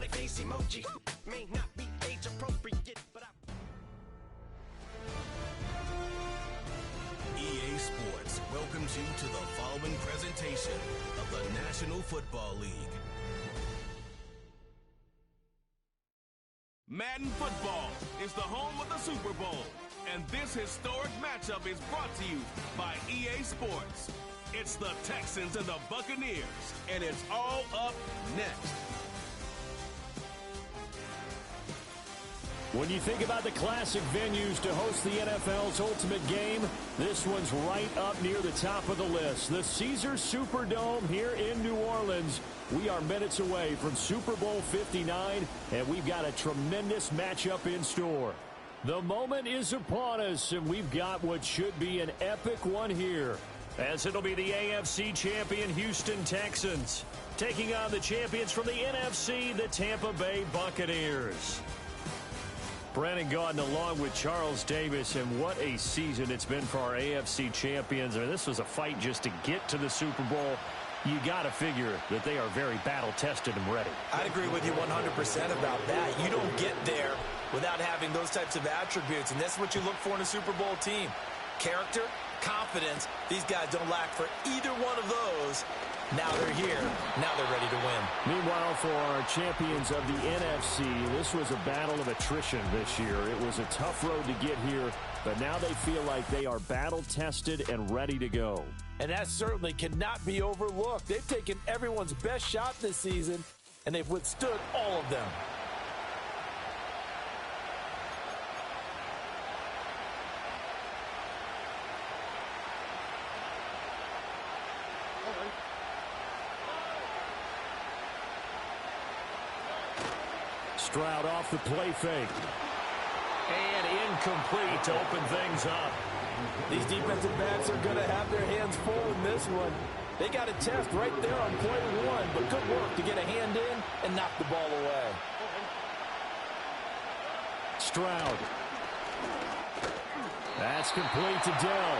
frowny face emoji. May not be age appropriate, but EA Sports welcomes you to the following presentation of the National Football League. Madden Football is the home of the Super Bowl, and this historic matchup is brought to you by EA Sports. It's the Texans and the Buccaneers, and it's all up next. When you think about the classic venues to host the NFL's ultimate game, this one's right up near the top of the list. The Caesars Superdome here in New Orleans. We are minutes away from Super Bowl 59, and we've got a tremendous matchup in store. The moment is upon us, and we've got what should be an epic one here, as it'll be the AFC champion Houston Texans taking on the champions from the NFC, the Tampa Bay Buccaneers. Brandon Gaudin along with Charles Davis, and what a season it's been for our AFC champions. I mean, this was a fight just to get to the Super Bowl. You got to figure that they are very battle-tested and ready. I'd agree with you 100% about that. You don't get there without having those types of attributes, and that's what you look for in a Super Bowl team. Character, confidence. These guys don't lack for either one of those. Now they're here. Now they're ready to win. Meanwhile, for our champions of the NFC, this was a battle of attrition this year. It was a tough road to get here, but now they feel like they are battle-tested and ready to go. And that certainly cannot be overlooked. They've taken everyone's best shot this season, and they've withstood all of them. Stroud off the play fake. And incomplete to open things up. These defensive backs are going to have their hands full in this one. They got a test right there on play one, but good work to get a hand in and knock the ball away. Stroud. That's complete to Dell.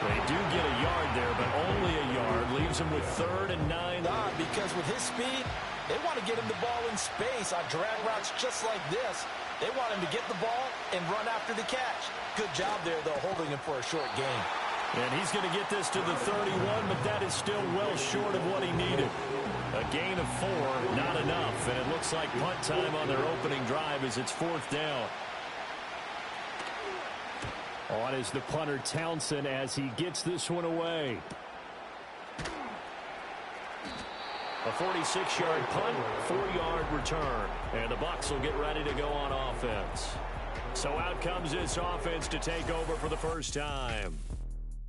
They do get a yard there, but only a yard. Leaves them with 3rd and 9. Because with his speed, they want to get him the ball in space on drag routes just like this. They want him to get the ball and run after the catch. Good job there, though, holding him for a short gain. And he's going to get this to the 31, but that is still well short of what he needed. A gain of 4, not enough. And it looks like punt time on their opening drive as it's 4th down. On is the punter Townsend as he gets this one away. A 46-yard punt, 4-yard return. And the Bucs will get ready to go on offense. So out comes this offense to take over for the first time.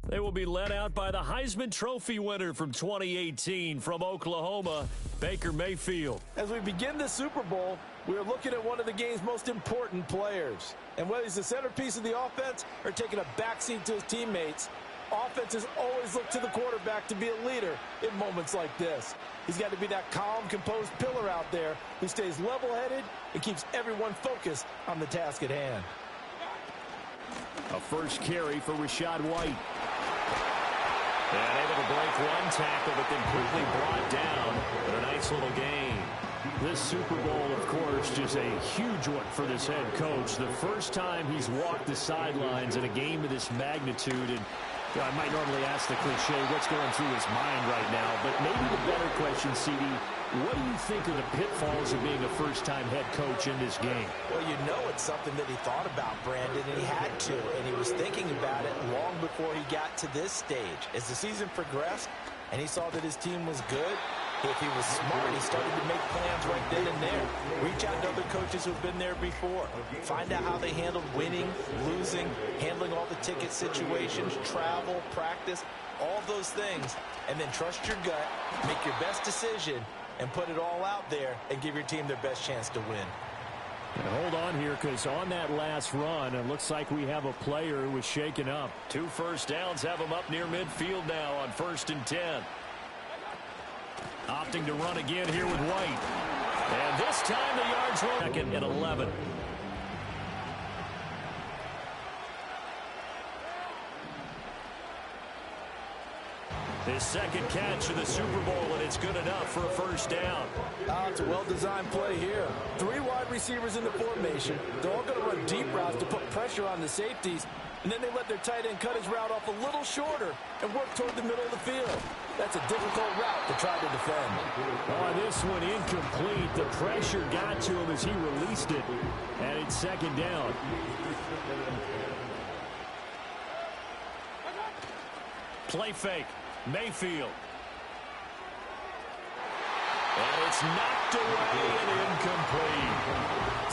They will be led out by the Heisman Trophy winner from 2018 from Oklahoma, Baker Mayfield. As we begin the Super Bowl, we are looking at one of the game's most important players. And whether he's the centerpiece of the offense or taking a backseat to his teammates, offenses always look to the quarterback to be a leader in moments like this. He's got to be that calm, composed pillar out there who stays level-headed and keeps everyone focused on the task at hand. A first carry for Rachaad White. And able to break one tackle, but then quickly brought down. But a nice little gain. This Super Bowl, of course, just a huge one for this head coach. The first time he's walked the sidelines in a game of this magnitude. And I might normally ask the cliche, what's going through his mind right now? But maybe the better question, CD, what do you think of the pitfalls of being a first-time head coach in this game? Well, you know it's something that he thought about, Brandon, and he had to. And he was thinking about it long before he got to this stage. As the season progressed and he saw that his team was good, if he was smart, he started to make plans right then and there. Reach out to other coaches who've been there before. Find out how they handled winning, losing, handling all the ticket situations, travel, practice, all those things. And then trust your gut, make your best decision, and put it all out there and give your team their best chance to win. And hold on here, because on that last run, it looks like we have a player who was shaken up. 2 first downs have him up near midfield now on 1st and 10. Opting to run again here with White. And this time the yards roll. 2nd and 11. His second catch of the Super Bowl, and it's good enough for a first down. It's a well-designed play here. 3 wide receivers in the formation. They're all going to run deep routes to put pressure on the safeties, and then they let their tight end cut his route off a little shorter and work toward the middle of the field. That's a difficult route to try to defend. Oh, this one incomplete. The pressure got to him as he released it, and it's second down. Play fake. Mayfield. And it's knocked away and incomplete.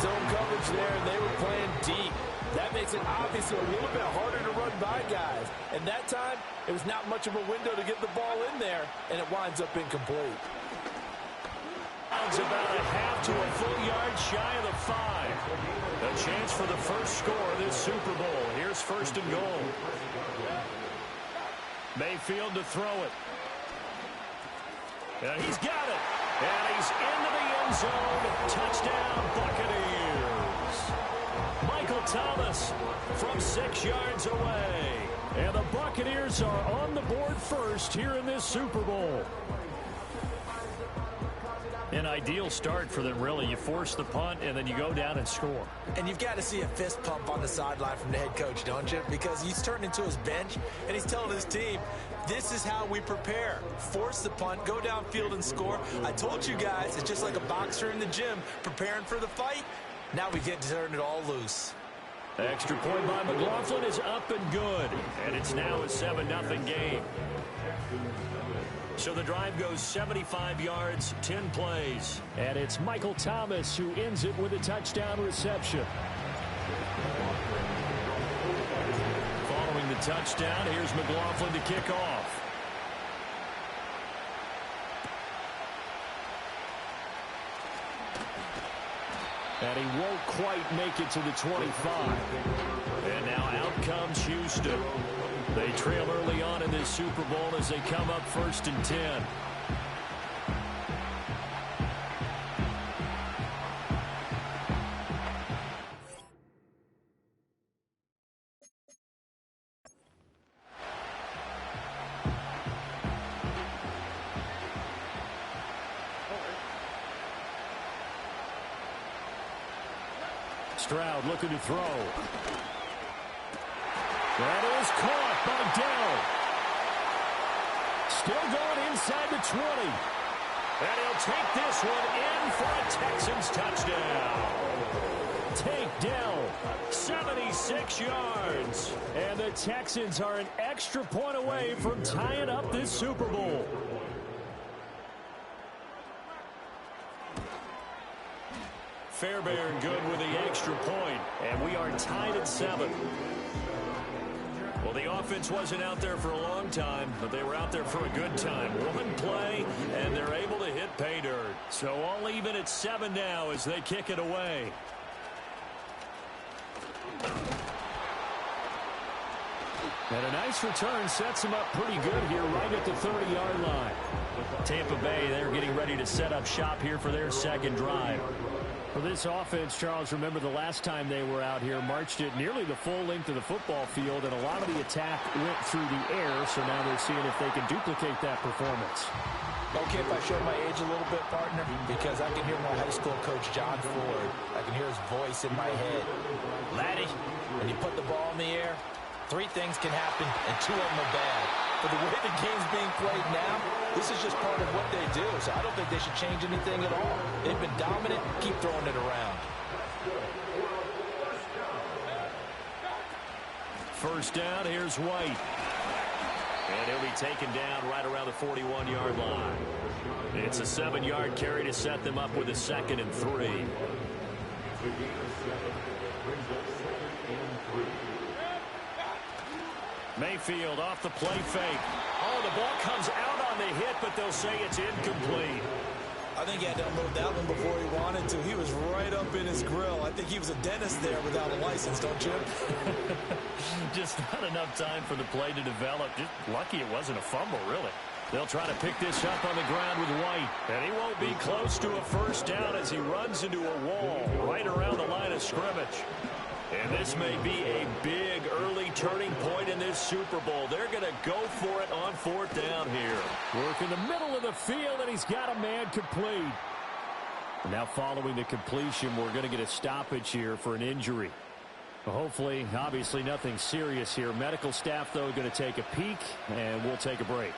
Zone coverage there, and they were playing deep. That makes it obviously a little bit harder to run by guys. And that time, it was not much of a window to get the ball in there, and it winds up incomplete. It's about a half to a full yard shy of the 5. A chance for the first score of this Super Bowl. Here's first and goal. Mayfield to throw it. And he's got it. And he's into the end zone. Touchdown, Buccaneers. Michael Thomas from 6 yards away. And the Buccaneers are on the board first here in this Super Bowl. An ideal start for them, really. You force the punt, and then you go down and score. And you've got to see a fist pump on the sideline from the head coach, don't you? Because he's turned into his bench, and he's telling his team, this is how we prepare. Force the punt, go downfield and score. I told you guys, it's just like a boxer in the gym preparing for the fight. Now we get to turn it all loose. Extra point by McLaughlin is up and good. And it's now a 7-0 game. So the drive goes 75 yards, 10 plays. And it's Michael Thomas who ends it with a touchdown reception. Following the touchdown, here's McLaughlin to kick off. And he won't quite make it to the 25. And now out comes Houston. They trail early on in this Super Bowl as they come up 1st and 10. Stroud looking to throw. That is caught by Dell. Still going inside the 20. And he'll take this one in for a Texans touchdown. Take Dell, 76 yards. And the Texans are an extra point away from tying up this Super Bowl. Fairbairn good with the extra point. And we are tied at 7. Well, the offense wasn't out there for a long time, but they were out there for a good time. One play, and they're able to hit pay dirt. So all even at 7 now as they kick it away. And a nice return sets them up pretty good here right at the 30-yard line. Tampa Bay, they're getting ready to set up shop here for their second drive. For this offense, Charles, remember the last time they were out here, marched it nearly the full length of the football field, and a lot of the attack went through the air, so now they're seeing if they can duplicate that performance. Okay, if I show my age a little bit, partner, because I can hear my high school coach, John Ford. I can hear his voice in my head. Laddie, when you put the ball in the air, 3 things can happen, and 2 of them are bad. For the way the game's being played now, this is just part of what they do, so I don't think they should change anything at all. They've been dominant. Keep throwing it around. First down, here's White. And he'll be taken down right around the 41-yard line. It's a 7-yard carry to set them up with a 2nd and 3. Mayfield off the play fake. Oh, the ball comes out on the hit, but they'll say it's incomplete. I think he had to unload that one before he wanted to. He was right up in his grill. I think he was a dentist there without a license, don't you? Just not enough time for the play to develop. Just lucky it wasn't a fumble, really. They'll try to pick this up on the ground with White. And he won't be close to a first down as he runs into a wall right around the line of scrimmage. And this may be a big early turning point in this Super Bowl. They're going to go for it on 4th down here. Work in the middle of the field, and he's got a man complete. Now following the completion, we're going to get a stoppage here for an injury. Hopefully, obviously nothing serious here. Medical staff, though, going to take a peek, and we'll take a break.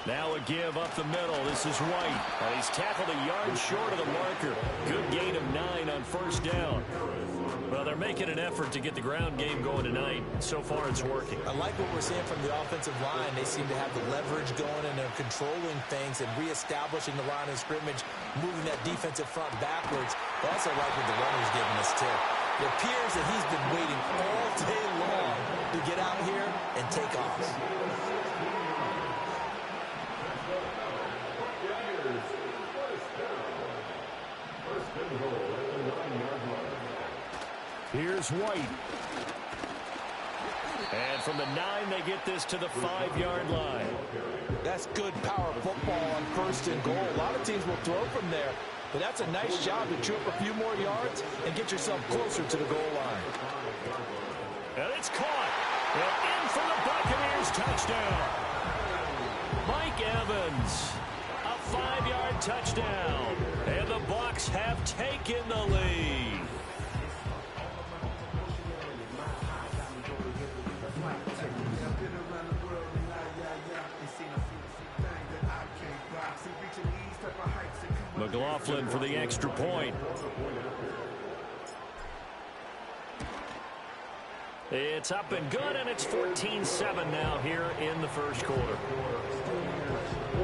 Now a give up the middle. This is White. And he's tackled a yard short of the marker. Good gain of 9 on 1st down. Well, they're making an effort to get the ground game going tonight. So far, it's working. I like what we're seeing from the offensive line. They seem to have the leverage going, and they're controlling things and reestablishing the line of scrimmage, moving that defensive front backwards. I also like what the runner's giving us, too. It appears that he's been waiting all day long to get out here and take off. Here's White. And from the 9, they get this to the 5-yard line. That's good power football on 1st and goal. A lot of teams will throw from there, but that's a nice job to chew up a few more yards and get yourself closer to the goal line. And it's caught. And in for the Buccaneers touchdown. Mike Evans, a 5-yard touchdown. And the Bucs have taken the lead. McLaughlin for the extra point. It's up and good, and it's 14-7 now here in the 1st quarter.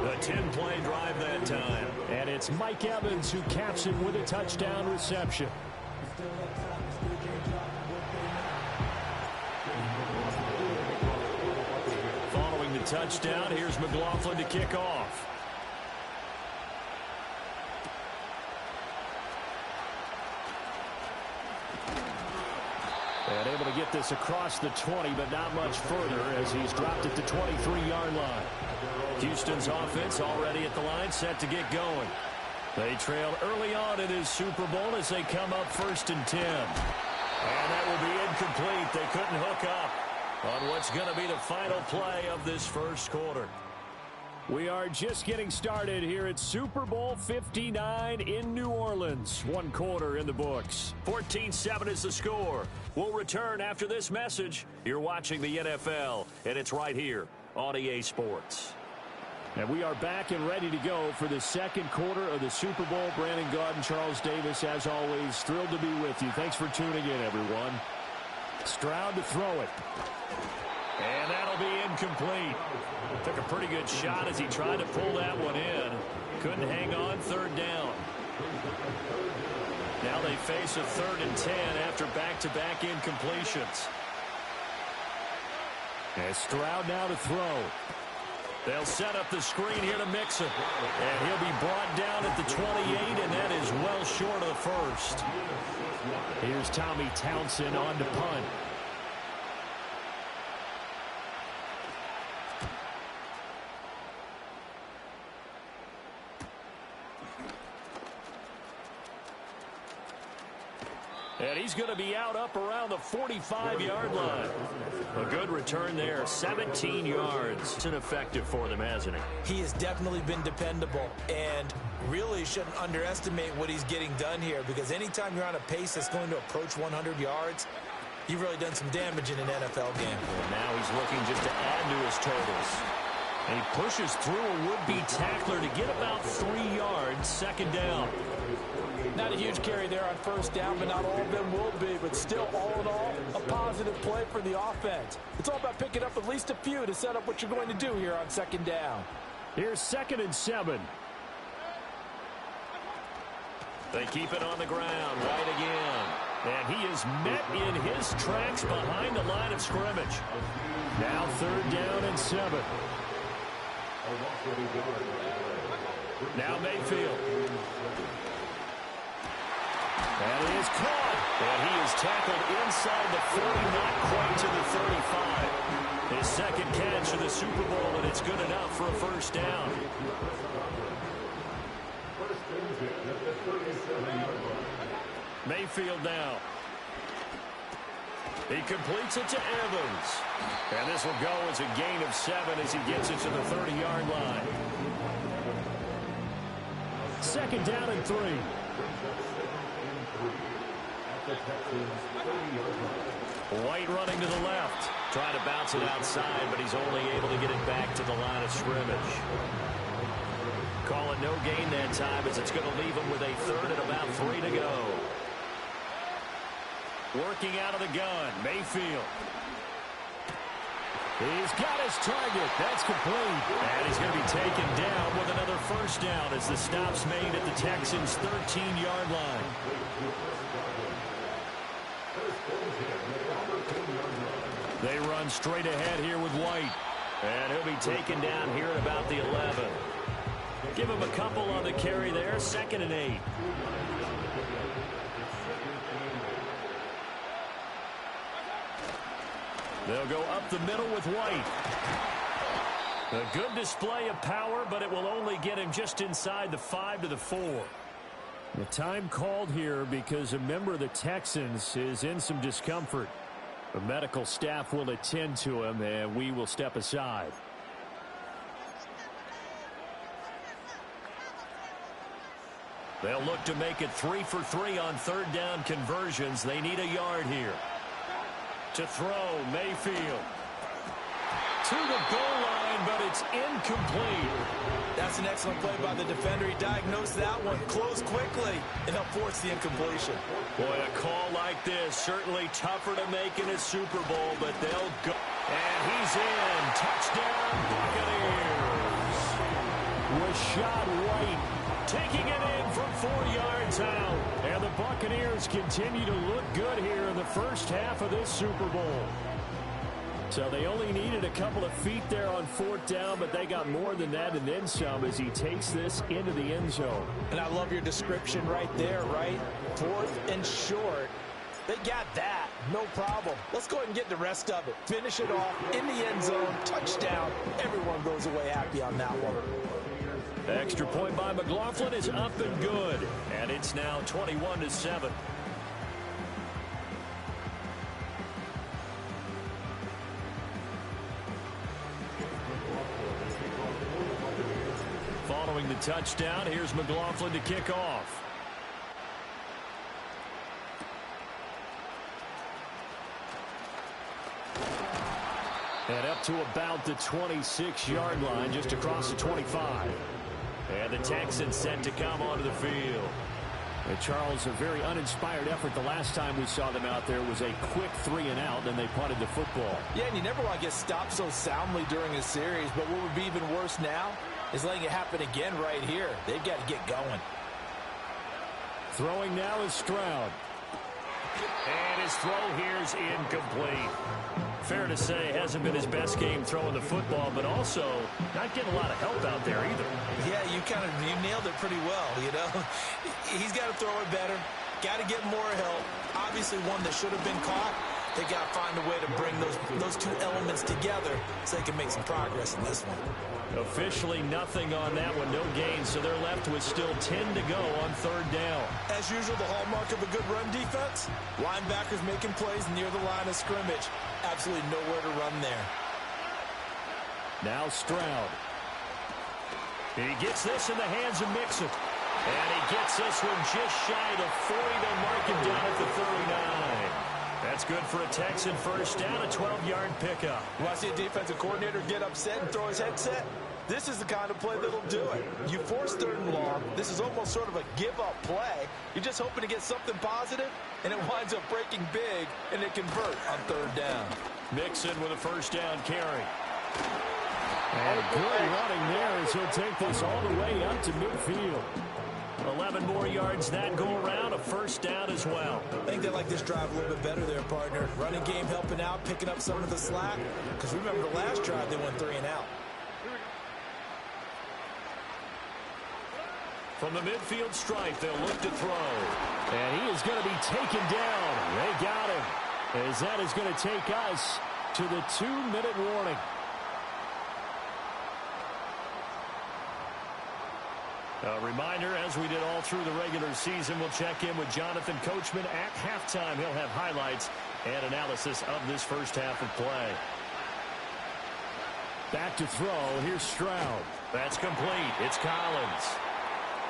The 10-play drive that time. And it's Mike Evans who caps it with a touchdown reception. Following the touchdown, here's McLaughlin to kick off. And able to get this across the 20, but not much further as he's dropped it to 23-yard line. Houston's offense already at the line, set to get going. They trailed early on in his Super Bowl as they come up 1st and 10. And that will be incomplete. They couldn't hook up on what's going to be the final play of this 1st quarter. We are just getting started here at Super Bowl 59 in New Orleans. 1 quarter in the books. 14-7 is the score. We'll return after this message. You're watching the NFL, and it's right here on EA Sports. And we are back and ready to go for the 2nd quarter of the Super Bowl. Brandon Gaudin, Charles Davis, as always, thrilled to be with you. Thanks for tuning in, everyone. Stroud to throw it. And that'll be incomplete. Took a pretty good shot as he tried to pull that one in. Couldn't hang on. 3rd down. Now they face a 3rd and 10 after back-to-back incompletions. And Stroud now to throw. They'll set up the screen here to Mixon. And he'll be brought down at the 28, and that is well short of the 1st. Here's Tommy Townsend on to punt. And he's going to be out up around the 45-yard line. A good return there, 17 yards. It's ineffective for them, hasn't he? He has definitely been dependable, and really shouldn't underestimate what he's getting done here, because anytime you're on a pace that's going to approach 100 yards, you've really done some damage in an NFL game. And now he's looking just to add to his totals. And he pushes through a would-be tackler to get about 3 yards, 2nd down. Not a huge carry there on 1st down, but not all of them will be. But still, all in all, a positive play for the offense. It's all about picking up at least a few to set up what you're going to do here on 2nd down. Here's 2nd and 7. They keep it on the ground, right again. And he is met in his tracks behind the line of scrimmage. Now 3rd down and 7. Now Mayfield. And he is caught. And he is tackled inside the 40, not quite to the 35. His 2nd catch of the Super Bowl, and it's good enough for a 1st down. Mayfield now. He completes it to Evans. And this will go as a gain of 7 as he gets it to the 30-yard line. Second down and 3. White running to the left. Trying to bounce it outside, but he's only able to get it back to the line of scrimmage. Call it no gain that time as it's going to leave him with a third and about 3 to go. Working out of the gun, Mayfield. He's got his target. That's complete. And he's going to be taken down with another first down as the stop's made at the Texans' 13-yard line. They run straight ahead here with White. And he'll be taken down here at about the 11. Give him a couple on the carry there. 2nd and 8. They'll go up the middle with White. A good display of power, but it will only get him just inside the 5 to the 4. The time called here because a member of the Texans is in some discomfort. The medical staff will attend to him, and we will step aside. They'll look to make it 3 for 3 on third down conversions. They need a yard here. To throw, Mayfield. To the goal line, but it's incomplete. That's an excellent play by the defender. He diagnosed that one, closed quickly, and helped force the incompletion. Boy, a call like this, certainly tougher to make in a Super Bowl, but they'll go. And he's in. Touchdown, Buccaneers. Rashad White taking it in from 4 yards out. And the Buccaneers continue to look good here in the first half of this Super Bowl. So they only needed a couple of feet there on 4th down, but they got more than that and then some as he takes this into the end zone. And I love your description right there, right? 4th and short. They got that. No problem. Let's go ahead and get the rest of it. Finish it off in the end zone. Touchdown. Everyone goes away happy on that one. The extra point by McLaughlin is up and good. And it's now 21-7. Following the touchdown, here's McLaughlin to kick off. And up to about the 26-yard line, just across the 25. And the Texans set to come onto the field. And Charles, a very uninspired effort the last time we saw them out there was a quick 3 and out, and they punted the football. Yeah, and you never want to get stopped so soundly during a series, but what would be even worse now is letting it happen again right here. They've got to get going. Throwing now is Stroud. And his throw here is incomplete. Fair to say, hasn't been his best game throwing the football, but also not getting a lot of help out there either. Yeah, you nailed it pretty well, you know. He's got to throw it better. Got to get more help. Obviously one that should have been caught. They got to find a way to bring those two elements together so they can make some progress in this one. Officially nothing on that one, no gain, so they're left with still 10 to go on 3rd down. As usual, the hallmark of a good run defense, linebackers making plays near the line of scrimmage. Absolutely nowhere to run there. Now Stroud. He gets this in the hands of Mixon. And he gets this one just shy of the 40. They'll mark him down at the 39. That's good for a Texan first down, a 12-yard pickup. When I see a defensive coordinator get upset and throw his headset, this is the kind of play that'll do it. You force 3rd and long. This is almost sort of a give-up play. You're just hoping to get something positive, and it winds up breaking big, and it converts on 3rd down. Mixon with a first down carry. And good running there as he'll take this all the way up to midfield. 11 more yards that go around, a first down as well. I think they like this drive a little bit better there, partner. Running game helping out, picking up some of the slack. Because remember the last drive, they went 3 and out. From the midfield stripe, they'll look to throw. And he is going to be taken down. They got him. As that is going to take us to the 2-minute warning. A reminder, as we did all through the regular season, we'll check in with Jonathan Coachman at halftime. He'll have highlights And analysis of this first half of play. Back to throw. Here's Stroud. That's complete. It's Collins.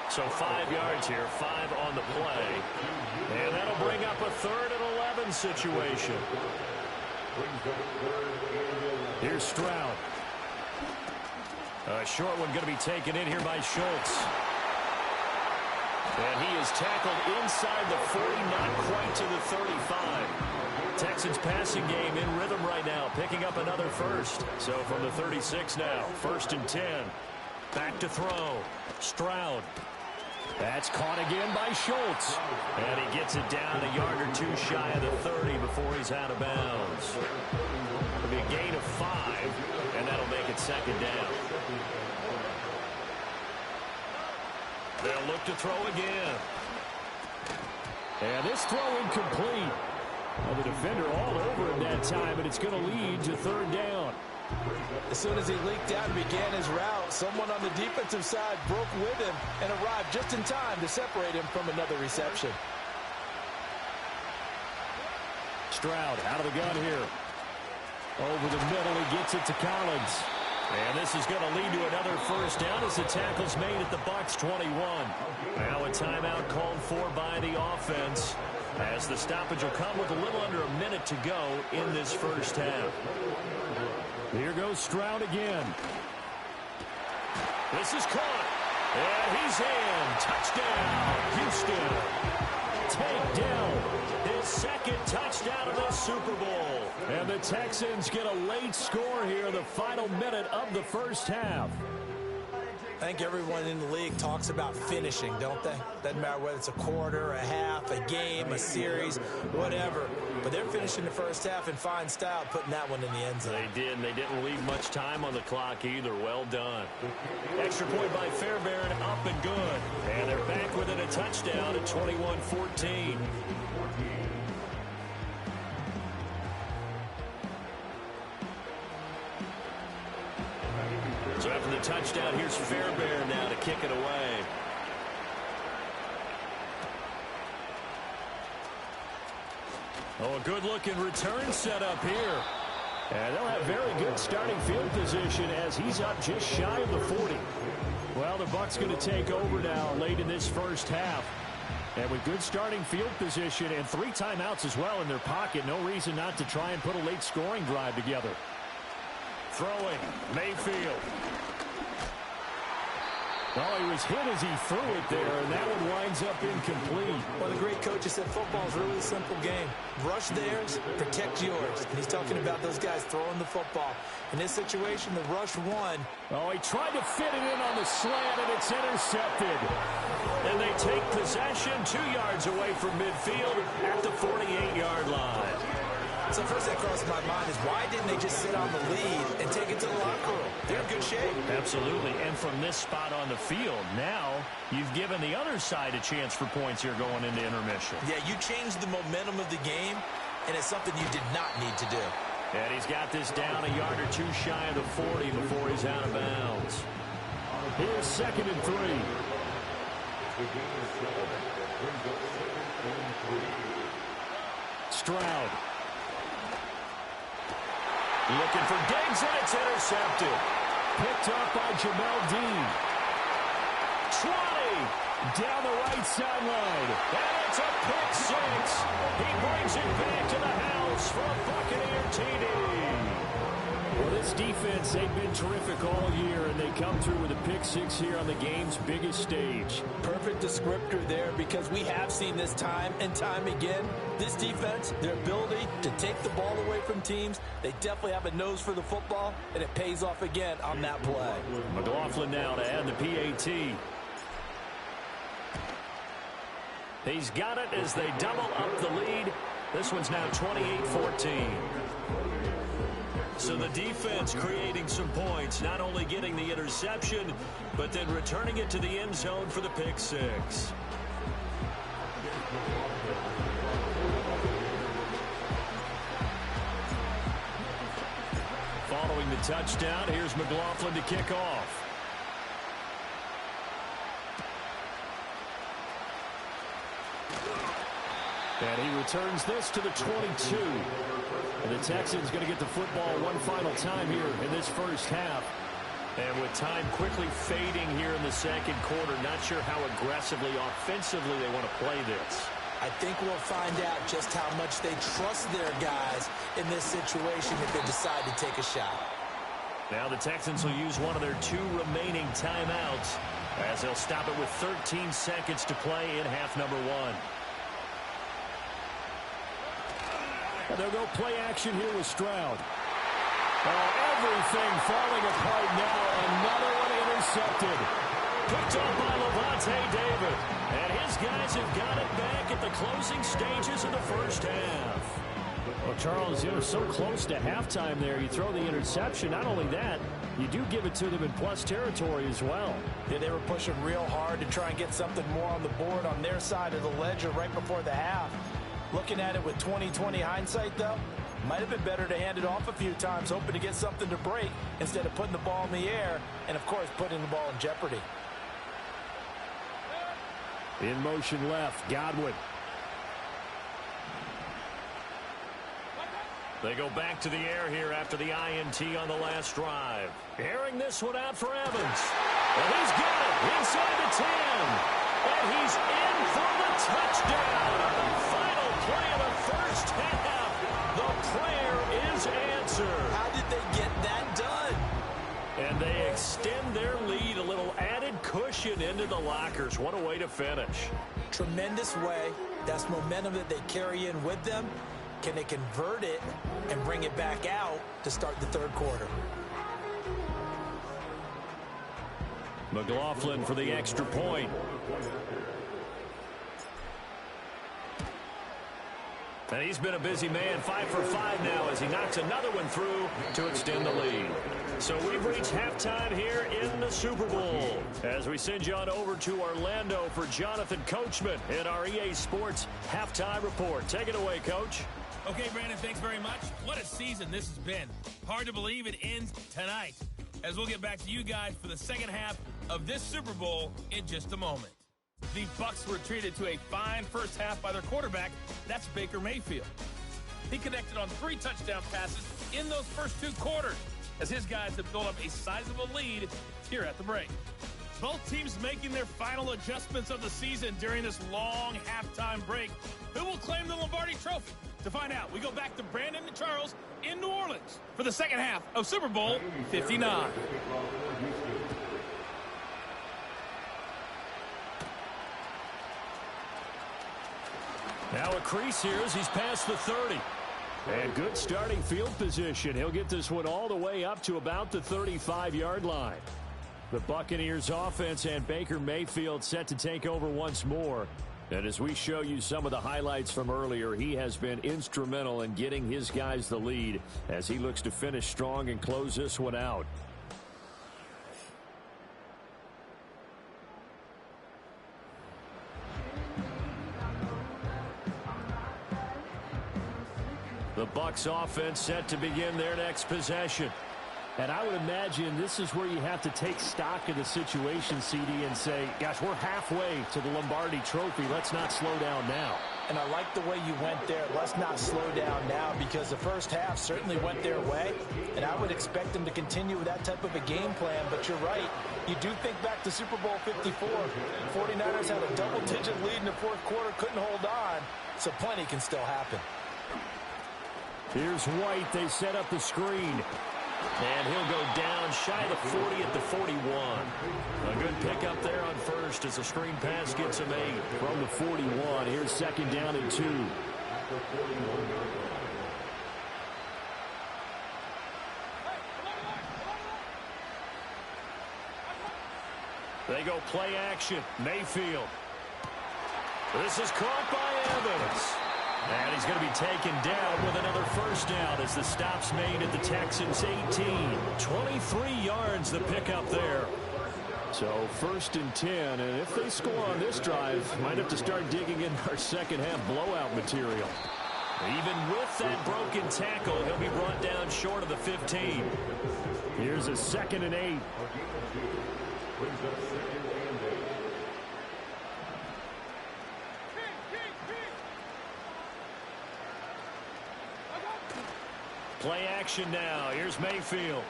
So 5 yards here, 5 on the play. And that'll bring up a 3rd and 11 situation. Here's Stroud. A short one going to be taken in here by Schultz. And he is tackled inside the 40, not quite to the 35. Texans passing game in rhythm right now, picking up another first. So from the 36 now, 1st and 10. Back to throw. Stroud. That's caught again by Schultz. And he gets it down a yard or 2 shy of the 30 before he's out of bounds. It'll be a gain of 5, and that'll make it 2nd down. They'll look to throw again. And this throw incomplete. Well, the defender all over him that time, and it's going to lead to 3rd down. As soon as he leaked out and began his route, someone on the defensive side broke with him and arrived just in time to separate him from another reception. Stroud out of the gun here. Over the middle, he gets it to Collins. And this is going to lead to another 1st down as the tackle's made at the Bucs 21. Now a timeout called for by the offense, as the stoppage will come with a little under a minute to go in this first half. Here goes Stroud again. This is caught. And he's in. Touchdown, Houston. Take down his 2nd touchdown of the Super Bowl. And the Texans get a late score here, the final minute of the first half. I think everyone in the league talks about finishing, don't they? Doesn't matter whether it's a quarter, a half, a game, a series, whatever. But they're finishing the first half in fine style, putting that one in the end zone. They did, and they didn't leave much time on the clock either. Well done. Extra point by Fairbairn, up and good. And they're back within a touchdown at 21-14. So after the touchdown, here's Fairbairn now to kick it away. Oh, a good-looking return set up here. And they'll have very good starting field position as he's up just shy of the 40. Well, the Bucs going to take over now late in this first half. And with good starting field position and 3 timeouts as well in their pocket, no reason not to try and put a late scoring drive together. Throwing, Mayfield. Oh, he was hit as he threw it there, and that one winds up incomplete. Well, the great coach has said football is really a simple game. Rush theirs, protect yours. And he's talking about those guys throwing the football. In this situation, the rush won. Oh, he tried to fit it in on the slant, and it's intercepted. And they take possession 2 yards away from midfield at the 48-yard line. So first that crosses my mind is why didn't they just sit on the lead and take it to the locker room? They're in good shape. Absolutely. And from this spot on the field, now you've given the other side a chance for points here going into intermission. Yeah, you changed the momentum of the game, and it's something you did not need to do. And he's got this down a yard or 2 shy of the 40 before he's out of bounds. Here's 2nd and 3. Stroud. Looking for Diggs, and it's intercepted. Picked up by Jamel Dean. 20 down the right sideline. And it's a pick 6. He brings it back to the house for a Buccaneer TD. Well, this defense, they've been terrific all year, and they come through with a pick 6 here on the game's biggest stage. Perfect descriptor there, because we have seen this time and time again. This defense, their ability to take the ball away from teams, they definitely have a nose for the football, and it pays off again on that play. McLaughlin now to add the PAT. He's got it as they double up the lead. This one's now 28-14. So the defense creating some points, not only getting the interception, but then returning it to the end zone for the pick 6. Following the touchdown, here's McLaughlin to kick off. And he returns this to the 22. And the Texans going to get the football one final time here in this first half. And with time quickly fading here in the second quarter, not sure how aggressively, offensively they want to play this. I think we'll find out just how much they trust their guys in this situation if they decide to take a shot. Now the Texans will use one of their 2 remaining timeouts as they'll stop it with 13 seconds to play in half number 1. And they'll go play action here with Stroud. Oh, everything falling apart now. Another one intercepted. Picked up by Levante David. And his guys have got it back at the closing stages of the first half. Well, Charles, you're so close to halftime there. You throw the interception. Not only that, you do give it to them in plus territory as well. Yeah, they were pushing real hard to try and get something more on the board on their side of the ledger right before the half. Looking at it with 20/20 hindsight, though, might have been better to hand it off a few times, hoping to get something to break instead of putting the ball in the air and, of course, putting the ball in jeopardy. In motion left, Godwin. They go back to the air here after the INT on the last drive. Airing this one out for Evans. And he's got it inside the 10. And he's in for the touchdown. Final play of the first half. The prayer is answered. How did they get that done? And they extend their lead, a little added cushion into the lockers. What a way to finish. Tremendous way. That's momentum that they carry in with them. Can they convert it and bring it back out to start the third quarter? McLaughlin for the extra point. And he's been a busy man, 5 for 5 now as he knocks another one through to extend the lead. So we've reached halftime here in the Super Bowl as we send you on over to Orlando for Jonathan Coachman in our EA Sports Halftime Report. Take it away, Coach. Okay, Brandon, thanks very much. What a season this has been. Hard to believe it ends tonight, as we'll get back to you guys for the second half of this Super Bowl in just a moment. The Bucs were treated to a fine first half by their quarterback. That's Baker Mayfield. He connected on 3 touchdown passes in those first 2 quarters, as his guys have built up a sizable lead here at the break. Both teams making their final adjustments of the season during this long halftime break. Who will claim the Lombardi Trophy? To find out, we go back to Brandon and Charles in New Orleans for the second half of Super Bowl 59. Now a crease here as he's past the 30. And good starting field position. He'll get this one all the way up to about the 35-yard line. The Buccaneers offense and Baker Mayfield set to take over once more. And as we show you some of the highlights from earlier, he has been instrumental in getting his guys the lead as he looks to finish strong and close this one out. The Bucs offense set to begin their next possession. And I would imagine this is where you have to take stock of the situation, CD, and say, gosh, we're halfway to the Lombardi Trophy. Let's not slow down now. And I like the way you went there. Let's not slow down now, because the first half certainly went their way. And I would expect them to continue with that type of a game plan. But you're right. You do think back to Super Bowl 54. 49ers had a double-digit lead in the fourth quarter, couldn't hold on. So plenty can still happen. Here's White. They set up the screen. And he'll go down shy of the 40 at the 41. A good pickup there on first as the screen pass gets him 8 from the 41. Here's second down and 2. They go play action. Mayfield. This is caught by Evans. And he's going to be taken down with another first down as the stop's made at the Texans 18. 23 yards the pickup there. So first and 10, and if they score on this drive, might have to start digging in our second half blowout material. Even with that broken tackle, he'll be brought down short of the 15. Here's a second and 8. Play action now. Here's Mayfield.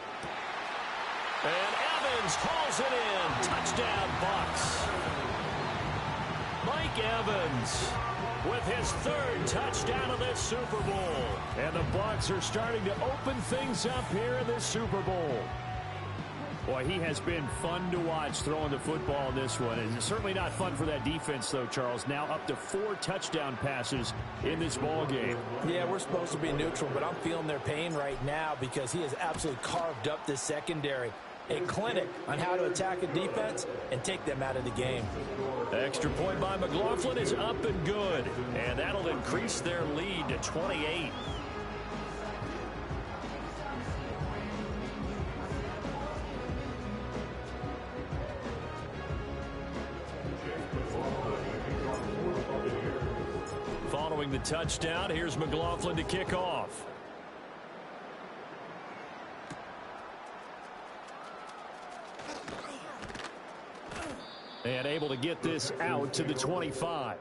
And Evans hauls it in. Touchdown, Bucs. Mike Evans with his third touchdown of this Super Bowl. And the Bucs are starting to open things up here in this Super Bowl. Boy, he has been fun to watch throwing the football in this one. It's certainly not fun for that defense, though, Charles. Now up to 4 touchdown passes in this ball game. Yeah, we're supposed to be neutral, but I'm feeling their pain right now because he has absolutely carved up this secondary. A clinic on how to attack a defense and take them out of the game. The extra point by McLaughlin is up and good, and that'll increase their lead to 28. Following the touchdown, here's McLaughlin to kick off. And able to get this out to the 25.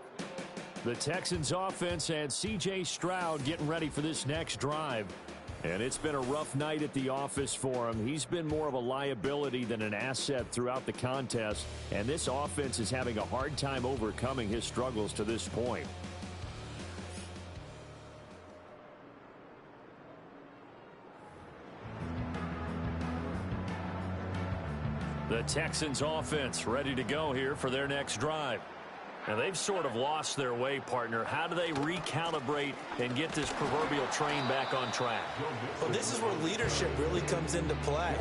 The Texans offense and C.J. Stroud getting ready for this next drive. And it's been a rough night at the office for him. He's been more of a liability than an asset throughout the contest. And this offense is having a hard time overcoming his struggles to this point. The Texans offense ready to go here for their next drive. And they've sort of lost their way, partner. How do they recalibrate and get this proverbial train back on track? Well, this is where leadership really comes into play.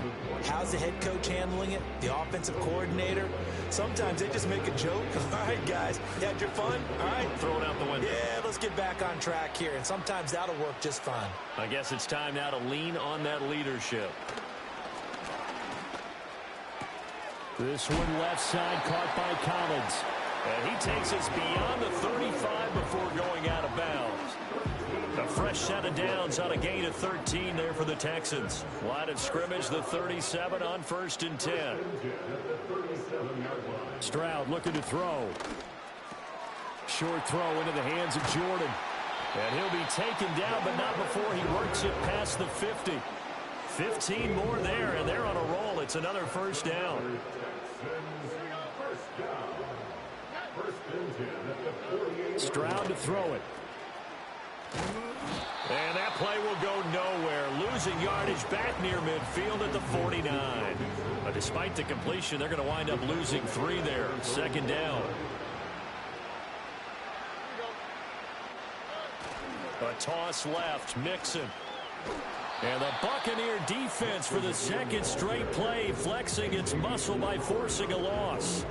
How's the head coach handling it? The offensive coordinator? Sometimes they just make a joke. All right, guys, you had your fun? All right. Throw it out the window. Yeah, let's get back on track here. And sometimes that'll work just fine. I guess it's time now to lean on that leadership. This one left side caught by Collins. And he takes us beyond the 35 before going out of bounds. A fresh set of downs on a gain of 13 there for the Texans. Line of scrimmage, the 37 on 1st and 10. Stroud looking to throw. Short throw into the hands of Jordan. And he'll be taken down, but not before he works it past the 50. 15 more there, and they're on a roll. It's another first down. Stroud to throw it. And that play will go nowhere. Losing yardage back near midfield at the 49. But despite the completion, they're going to wind up losing 3 there. Second down. A toss left. Mixon. And the Buccaneer defense for the second straight play, flexing its muscle by forcing a loss.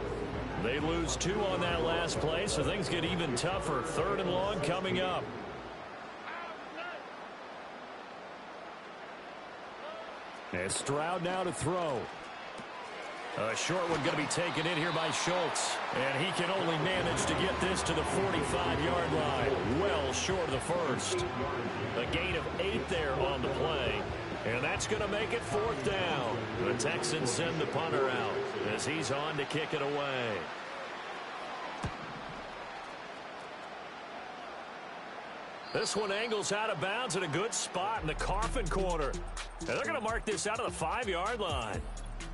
They lose 2 on that last play, so things get even tougher. 3rd and long coming up. And Stroud now to throw. A short one going to be taken in here by Schultz. And he can only manage to get this to the 45-yard line. Well short of the first. A gain of 8 there on the play. And that's going to make it 4th down. The Texans send the punter out as he's on to kick it away. This one angles out of bounds at a good spot in the coffin corner. And they're going to mark this out of the 5-yard line.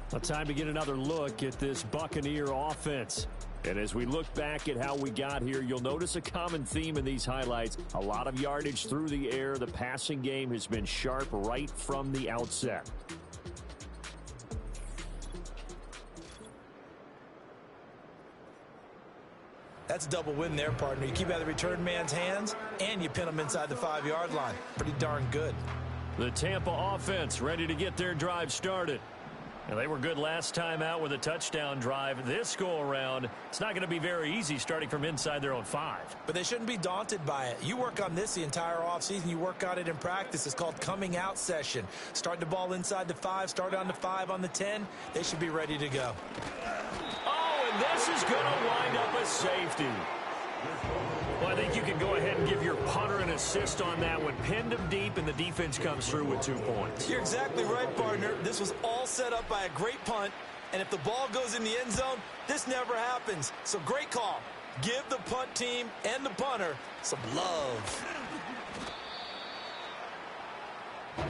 Well, time to get another look at this Buccaneer offense. And as we look back at how we got here, you'll notice a common theme in these highlights. A lot of yardage through the air. The passing game has been sharp right from the outset. That's a double win there, partner. You keep out of the return man's hands, and you pin him inside the 5-yard line. Pretty darn good. The Tampa offense ready to get their drive started. And they were good last time out with a touchdown drive. This go-around, it's not going to be very easy starting from inside their own 5. But they shouldn't be daunted by it. You work on this the entire offseason. You work on it in practice. It's called coming out session. Start the ball inside the 5, start on the 5, on the 10. They should be ready to go. Oh, and this is going to wind up a safety. Well, I think you can go ahead and give your punter an assist on that one. Pinned him deep, and the defense comes through with 2 points. You're exactly right, partner. This was all set up by a great punt, and if the ball goes in the end zone, this never happens. So great call. Give the punt team and the punter some love.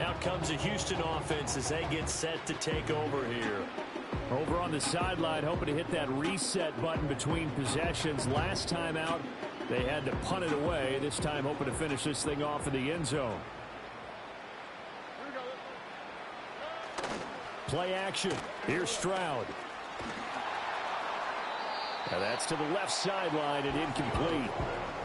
Out comes the Houston offense as they get set to take over here. Over on the sideline, hoping to hit that reset button between possessions. Last time out, they had to punt it away. This time, hoping to finish this thing off in the end zone. Play action. Here's Stroud. Now that's to the left sideline and incomplete.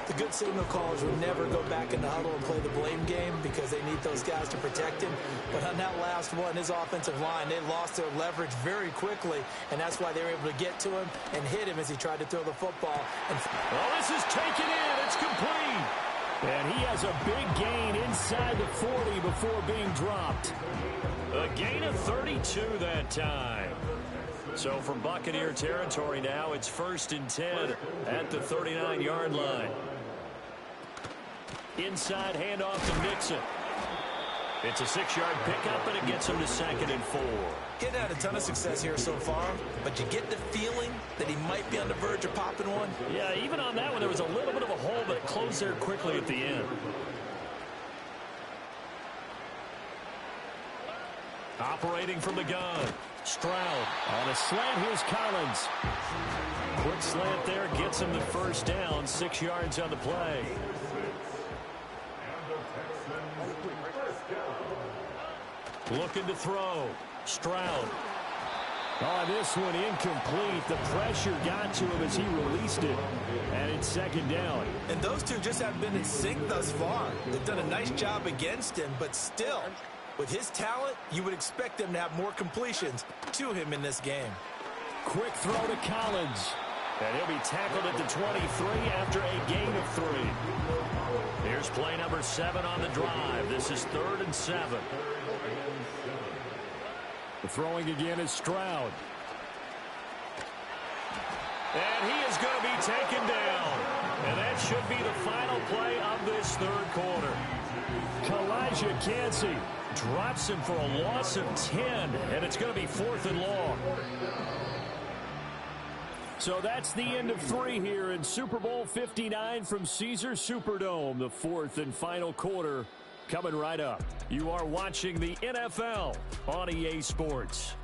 The good signal callers will never go back in the huddle and play the blame game because they need those guys to protect him. But on that last one, his offensive line, they lost their leverage very quickly, and that's why they were able to get to him and hit him as he tried to throw the football. Oh, this is taken in. It's complete. And he has a big gain inside the 40 before being dropped. A gain of 32 that time. So from Buccaneer territory now, it's 1st and 10 at the 39-yard line. Inside handoff to Mixon. It's a 6-yard pickup, and it gets him to 2nd and 4. He's had a ton of success here so far, but you get the feeling that he might be on the verge of popping one. Yeah, even on that one, there was a little bit of a hole, but it closed there quickly at the end. Operating from the gun, Stroud. On a slant, here's Collins. Quick slant there, gets him the first down, 6 yards on the play. Looking to throw, Stroud. Oh, this one incomplete. The pressure got to him as he released it. And it's 2nd down. And those two just haven't been in sync thus far. They've done a nice job against him, but still, with his talent, you would expect them to have more completions to him in this game. Quick throw to Collins. And he'll be tackled at the 23 after a gain of 3. Here's play number 7 on the drive. This is 3rd and 7. The throwing again is Stroud. And he is going to be taken down. And that should be the final play of this 3rd quarter. Kalijah Kancey drops him for a loss of 10, and it's going to be 4th and long. So that's the end of 3 here in Super Bowl 59 from Caesars Superdome. The 4th and final quarter coming right up. You are watching the NFL on EA Sports.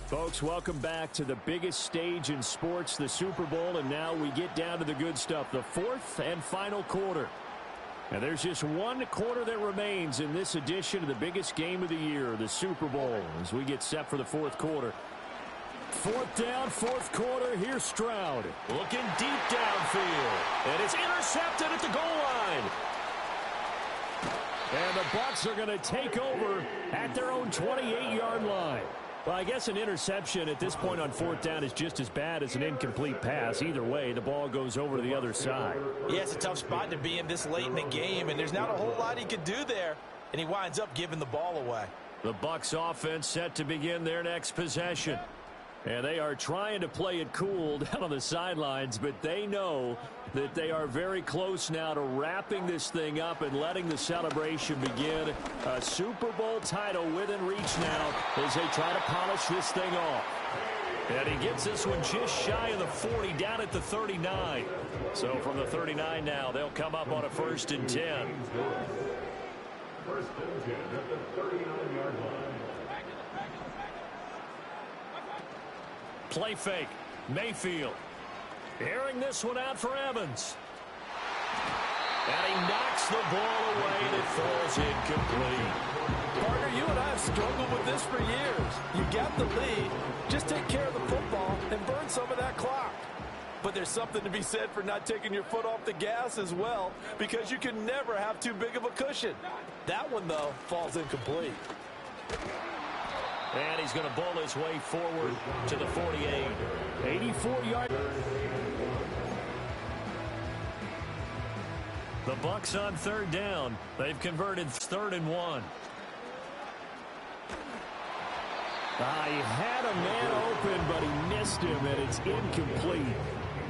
Folks, welcome back to the biggest stage in sports, the Super Bowl, and now we get down to the good stuff, the 4th and final quarter. And there's just one quarter that remains in this edition of the biggest game of the year, the Super Bowl, as we get set for the 4th quarter. 4th down, 4th quarter, here's Stroud. Looking deep downfield, and it's intercepted at the goal line. And the Bucs are going to take over at their own 28-yard line. Well, I guess an interception at this point on 4th down is just as bad as an incomplete pass. Either way, the ball goes over to the other side. Yeah, it's a tough spot to be in this late in the game, and there's not a whole lot he could do there, and he winds up giving the ball away. The Bucs offense set to begin their next possession. And they are trying to play it cool down on the sidelines, but they know that they are very close now to wrapping this thing up and letting the celebration begin. A Super Bowl title within reach now as they try to polish this thing off. And he gets this one just shy of the 40, down at the 39. So from the 39 now, they'll come up on a 1st and 10. 1st and 10 at the 39-yard line. Play fake. Mayfield. Airing this one out for Evans. And he knocks the ball away and it falls incomplete. Parker, you and I have struggled with this for years. You got the lead. Just take care of the football and burn some of that clock. But there's something to be said for not taking your foot off the gas as well, because you can never have too big of a cushion. That one, though, falls incomplete. And he's going to bowl his way forward to the 48. 84-yard. The Bucs on 3rd down. They've converted 3rd and 1. He had a man open, but he missed him, and it's incomplete.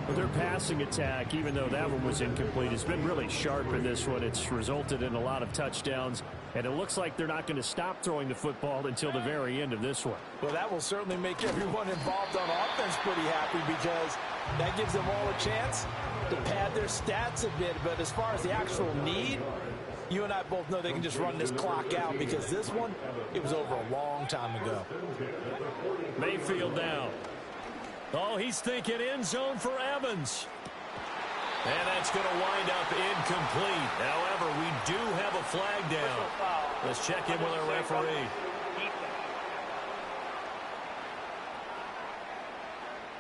But their passing attack, even though that one was incomplete, has been really sharp in this one. It's resulted in a lot of touchdowns And it looks like they're not going to stop throwing the football until the very end of this one. Well, that will certainly make everyone involved on offense pretty happy because that gives them all a chance to pad their stats a bit. But as far as the actual need, you and I both know they can just run this clock out because this one, it was over a long time ago. Mayfield down. Oh, he's thinking end zone for Evans. And that's going to wind up incomplete. However, we do have a flag down. Let's check in with our referee.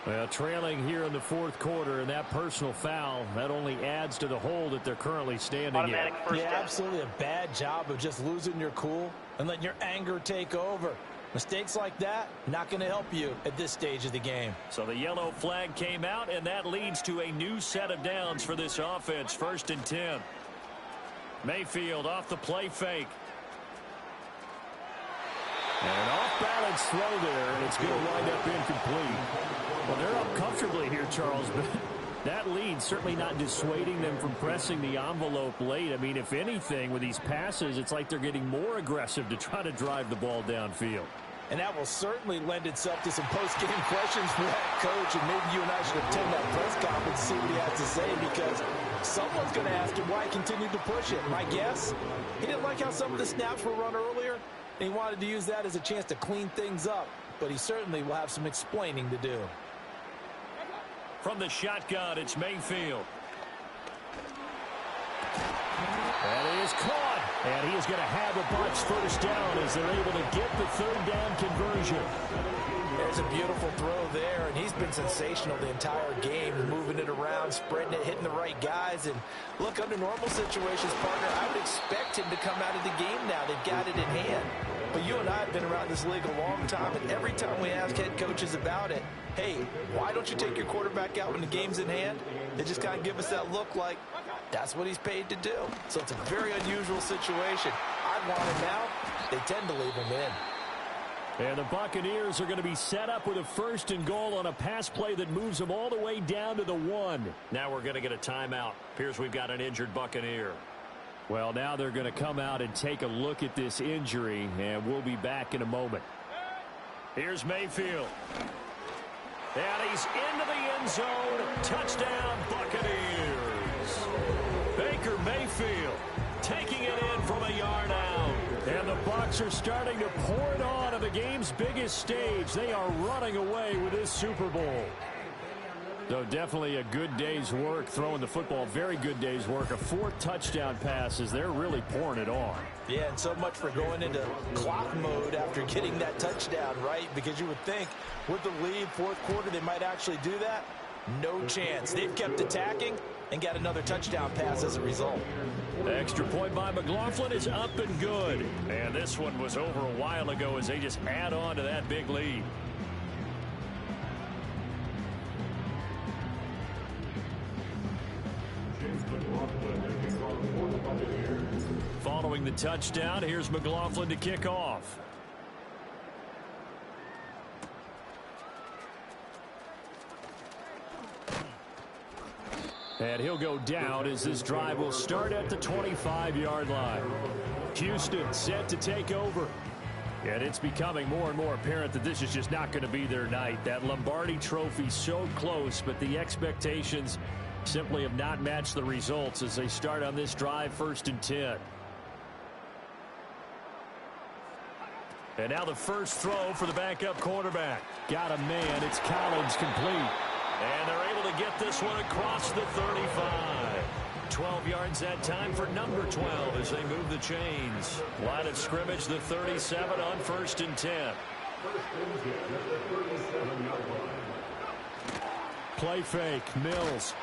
Well, trailing here in the fourth quarter, and that personal foul, that only adds to the hole that they're currently standing in. Yeah, absolutely a bad job of just losing your cool and letting your anger take over. Mistakes like that, not going to help you at this stage of the game. So the yellow flag came out, and that leads to a new set of downs for this offense. 1st and 10. Mayfield off the play fake. And an off-balance throw there, and it's going to wind up incomplete. Well, they're up comfortably here, Charles, but that lead certainly not dissuading them from pressing the envelope late. I mean, if anything, with these passes, it's like they're getting more aggressive to try to drive the ball downfield. And that will certainly lend itself to some post-game questions for that coach, and maybe you and I should attend that press conference and see what he has to say, because someone's going to ask him why he continued to push it. My guess, he didn't like how some of the snaps were run earlier, and he wanted to use that as a chance to clean things up, but he certainly will have some explaining to do. From the shotgun, it's Mayfield. That is caught. And he is going to have a Bucs first down as they're able to get the 3rd down conversion. There's a beautiful throw there, and he's been sensational the entire game, moving it around, spreading it, hitting the right guys. And look, under normal situations, partner, I would expect him to come out of the game now. They've got it in hand. But you and I have been around this league a long time, and every time we ask head coaches about it, hey, why don't you take your quarterback out when the game's in hand? They just kind of give us that look like that's what he's paid to do. So it's a very unusual situation. I want him now. They tend to leave him in. And the Buccaneers are going to be set up with a 1st and goal on a pass play that moves them all the way down to the 1. Now we're going to get a timeout. Appears we've got an injured Buccaneer. Well, now they're going to come out and take a look at this injury, and we'll be back in a moment. Here's Mayfield. And he's into the end zone. Touchdown, Buccaneers. Baker Mayfield taking it in from a yard out. And the Bucs are starting to pour it on the game's biggest stage. They are running away with this Super Bowl. So definitely a good day's work throwing the football. Very good day's work. A 4th touchdown pass as they're really pouring it on. Yeah, and so much for going into clock mode after getting that touchdown, right? Because you would think with the lead, 4th quarter, they might actually do that. No chance. They've kept attacking and got another touchdown pass as a result. The extra point by McLaughlin is up and good. And this one was over a while ago as they just add on to that big lead. Following the touchdown, here's McLaughlin to kick off. And he'll go down as this drive will start at the 25-yard line. Houston set to take over. And it's becoming more and more apparent that this is just not going to be their night. That Lombardi trophy so close, but the expectations simply have not matched the results as they start on this drive, 1st and 10. And now the first throw for the backup quarterback. Got a man. It's Collins, complete. And they're able to get this one across the 35. 12 yards that time for number 12 as they move the chains. Line of scrimmage, the 37 on 1st and 10. Play fake, Mills.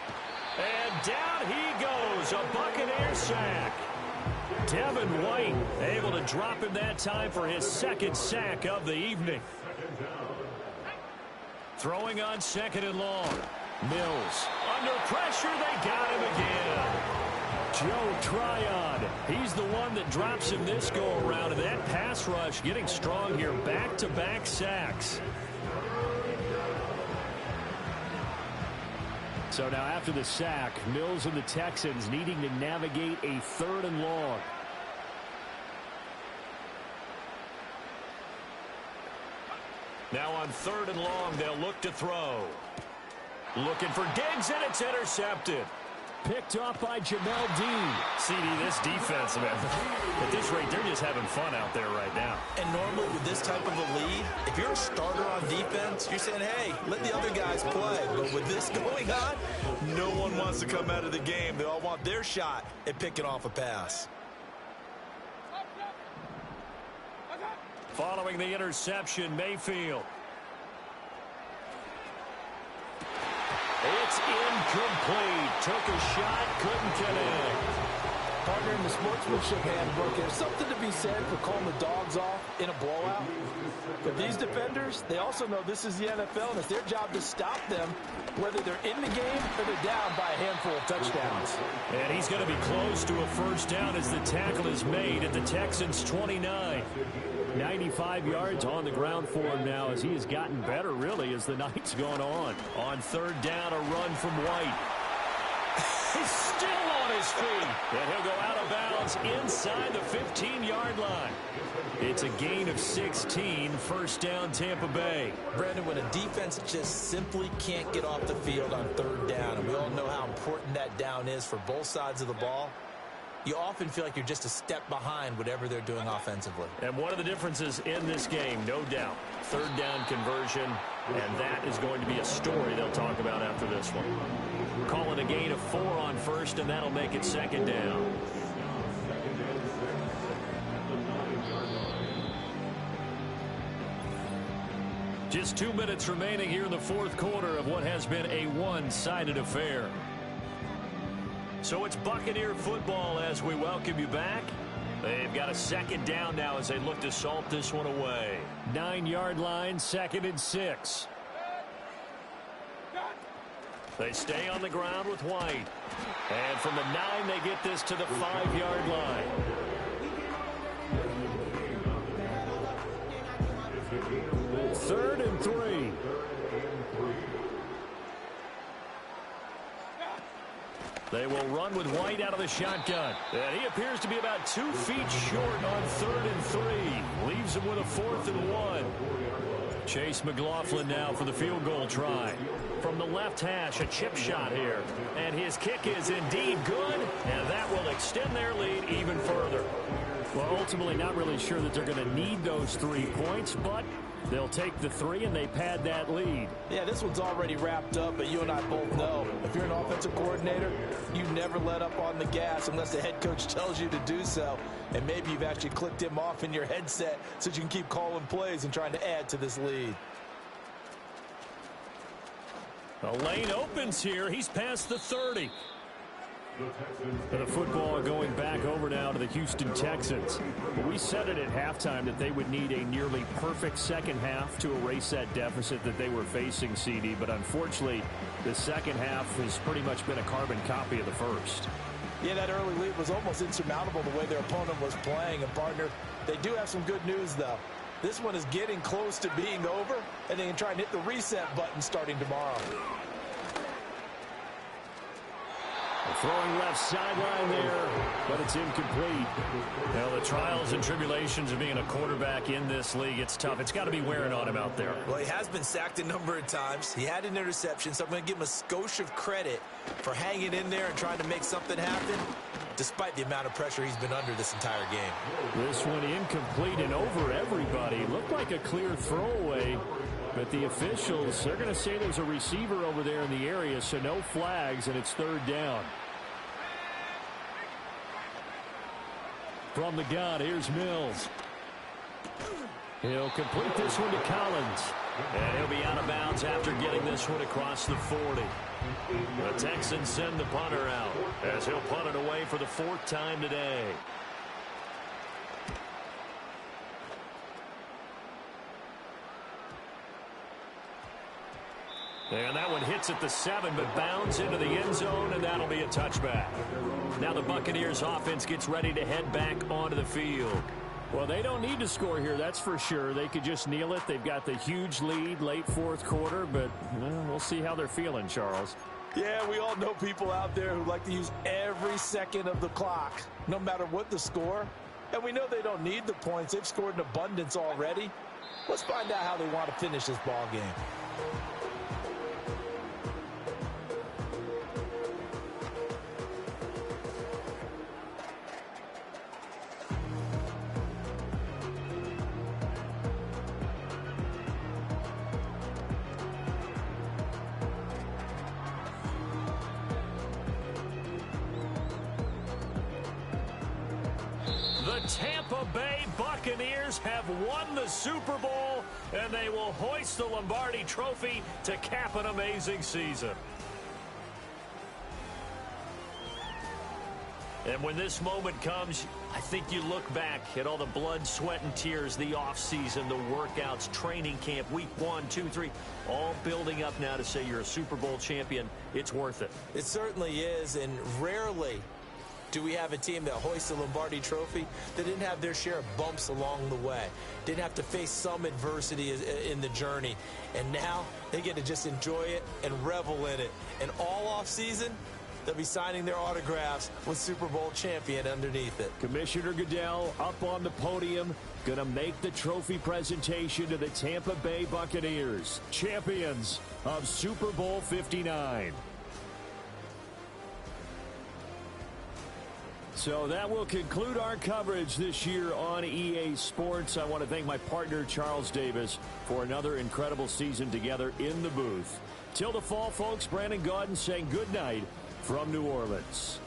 And down he goes, a Buccaneer sack. Devin White able to drop him that time for his 2nd sack of the evening. Throwing on 2nd and long. Mills under pressure. They got him again. Joe Tryon. He's the one that drops him this go-around. And that pass rush getting strong here. Back-to-back sacks. So now after the sack, Mills and the Texans needing to navigate a 3rd and long. on 3rd and long. They'll look to throw. Looking for Diggs, and it's intercepted. Picked off by Jamel Dean. CD, this defense, man, at this rate, they're just having fun out there right now. And normally with this type of a lead, if you're a starter on defense, you're saying, hey, let the other guys play. But with this going on, no one wants to come out of the game. They all want their shot at picking off a pass. Following the interception, Mayfield. It's incomplete. Took a shot, couldn't connect. Partner, in the sportsmanship handbook, there's something to be said for calling the dogs off in a blowout. But these defenders, they also know this is the NFL, and it's their job to stop them, whether they're in the game or they're down by a handful of touchdowns. And he's going to be close to a first down as the tackle is made at the Texans' 29. 95 yards on the ground for him now as he has gotten better, really, as the night's gone on. On 3rd down, a run from White. He's still on his feet. And he'll go out of bounds inside the 15-yard line. It's a gain of 16, first down, Tampa Bay. Brandon, when a defense just simply can't get off the field on 3rd down, and we all know how important that down is for both sides of the ball, you often feel like you're just a step behind whatever they're doing offensively. And one of the differences in this game, no doubt, 3rd down conversion, and that is going to be a story they'll talk about after this one. Call it a gain of 4 on 1st, and that'll make it 2nd down. Just 2 minutes remaining here in the 4th quarter of what has been a one-sided affair. So it's Buccaneer football as we welcome you back. They've got a 2nd down now as they look to salt this one away. 9-yard line, 2nd and 6. They stay on the ground with White. And from the 9, they get this to the 5-yard line. Third and 3. They will run with White out of the shotgun. And he appears to be about 2 feet short on 3rd and 3. Leaves him with a 4th and 1. Chase McLaughlin now for the field goal try. From the left hash, a chip shot here. And his kick is indeed good. And that will extend their lead even further. Well, ultimately not really sure that they're going to need those 3 points, but they'll take the 3 and they pad that lead. Yeah, this one's already wrapped up, but you and I both know if you're an offensive coordinator, you never let up on the gas unless the head coach tells you to do so. And maybe you've actually clicked him off in your headset so you can keep calling plays and trying to add to this lead. The lane opens here. He's past the 30. The football going back over now to the Houston Texans. We said it at halftime that they would need a nearly perfect second half to erase that deficit that they were facing, CD. But unfortunately, the second half has pretty much been a carbon copy of the first. Yeah, that early lead was almost insurmountable the way their opponent was playing. And, partner, they do have some good news, though. This one is getting close to being over, and they can try and hit the reset button starting tomorrow. Throwing left sideline there, but it's incomplete. Well, the trials and tribulations of being a quarterback in this league, it's tough. It's got to be wearing on him out there. Well, he has been sacked a number of times. He had an interception, so I'm going to give him a skosh of credit for hanging in there and trying to make something happen, despite the amount of pressure he's been under this entire game. This one incomplete and over everybody. Looked like a clear throwaway. But the officials, they're going to say there's a receiver over there in the area, so no flags, and it's 3rd down. From the gun, here's Mills. He'll complete this one to Collins. And he'll be out of bounds after getting this one across the 40. The Texans send the punter out as he'll punt it away for the 4th time today. And that one hits at the 7, but bounds into the end zone, and that'll be a touchback. Now the Buccaneers offense gets ready to head back onto the field. Well, they don't need to score here, that's for sure. They could just kneel it. They've got the huge lead late 4th quarter, but we'll see how they're feeling, Charles. Yeah, we all know people out there who like to use every second of the clock, no matter what the score. And we know they don't need the points. They've scored in abundance already. Let's find out how they want to finish this ball game. The Tampa Bay Buccaneers have won the Super Bowl, and they will hoist the Lombardi Trophy to cap an amazing season. And when this moment comes, I think you look back at all the blood, sweat, and tears, the offseason, the workouts, training camp, week 1, 2, 3, all building up now to say you're a Super Bowl champion. It's worth it. It certainly is, and rarely do we have a team that hoists the Lombardi Trophy that didn't have their share of bumps along the way, didn't have to face some adversity in the journey, and now they get to just enjoy it and revel in it. And all offseason, they'll be signing their autographs with Super Bowl champion underneath it. Commissioner Goodell up on the podium, going to make the trophy presentation to the Tampa Bay Buccaneers, champions of Super Bowl 59. So that will conclude our coverage this year on EA Sports. I want to thank my partner, Charles Davis, for another incredible season together in the booth. Till the fall, folks, Brandon Gaudin saying good night from New Orleans.